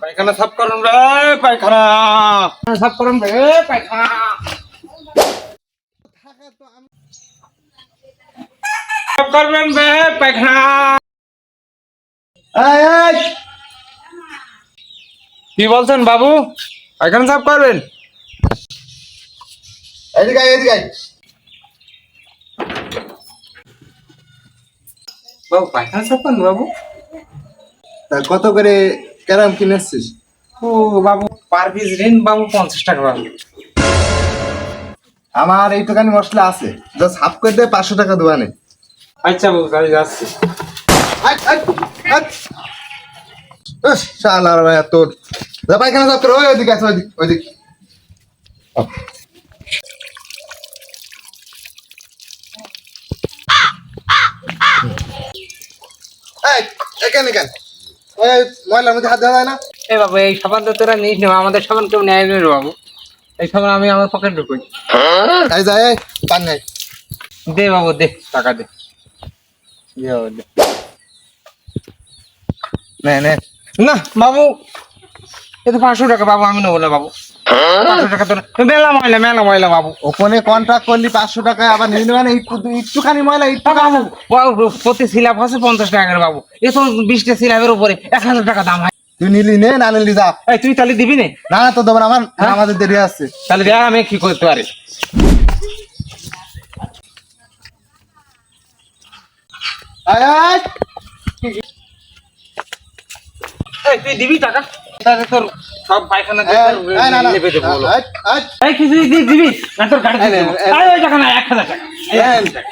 পায়খানা সাফ করুন রে পায়খানা সাফ করুন রে পায়খানা সাফ করবেন রে পায়খানা। কি বলছেন বাবু? পায়খানা সাফ করবেন? এদিকে আয়, এদিকে আয়। বাবু পায়খানা সাফ করুন বাবু। তা কত করে ক্যারাম কিনেছিস? ও বাবু পার পিস ঋণ বাবু 50 টাকা বাবু। আমার এইটুখানি মশলা আছে, জাস্ট হাফ করে দে, 500 টাকা দোয়ানে। আচ্ছা বাবু তাহলে যাচ্ছি। শালার ভাই তোর যা পায়খানা সাফ করে, ওইদিকে আছে, ওইদিকে। এখানে কেন ওই ময়লার মধ্যে হাত দেওয়া যায় না? এ বাবু এই সাবান তো তোরা নিস না, আমাদের সাবান কেউ নেয় না রে বাবু। এই সাবান আমি আমার পকেট ঢুকুই। এই যায় পান নাই। দে বাবু দে, টাকা দে। দে বাবু দে। নে নে। না বাবু এ তো 500 টাকা বাবু, আমি নেবো না বাবু। 500 টাকা তো মেলা ময়লা বাবু। ওখানে কন্ট্রাক্ট করলি 500 টাকায়, আবার নিয়ে নেবে না একটুখানি ময়লা একটু। বাবু প্রতি সিলাপ আছে 50 টাকা করে বাবু। এ তো 20টা সিলাপের উপরে 1000 টাকা দাম হয়। তুই নিলি নে, না নিলি যা। এই তুই তাহলে দিবি না? না না তো দেবো না, আমাদের দেরি আছে। তাহলে দেখ আমি কি করতে পারি। আয় আয়। এই তুই দিবি টাকা? তাহলে তোর সব পায়খানা না না লেপে দেবো বলো। আয় আয়। এই কিছু দিবি না তোর গাড়ি এই নে, এই নে। ওই টাকা না 1000 টাকা। এই 1000 টাকা।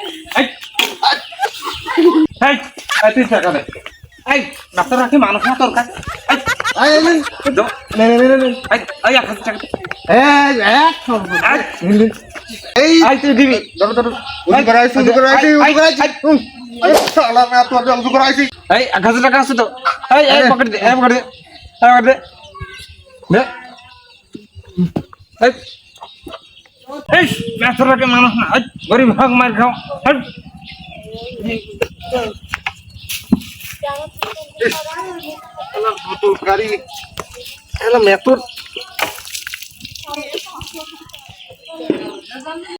এই তুই টাকা দে। এই না তোর কি মানুষ না তোর কাছে? আয় নে নে নে নে নে। এই 1000 টাকা দে। নিলি। এই এই তুই দিবি। ধরো ধরো। উঠে করে আইছি, উঠে করে আইছি, উঠে করে আইছি। শালা মে তো উঠে করে আইছি। এই 1000 টাকা আছে তো? এই পকেট দে, পকেট দে, পকেট দে। দে। এই বেচারাকে মানুষ না, গরিব হক মার খাও। তো গাড়ি এলা মেতর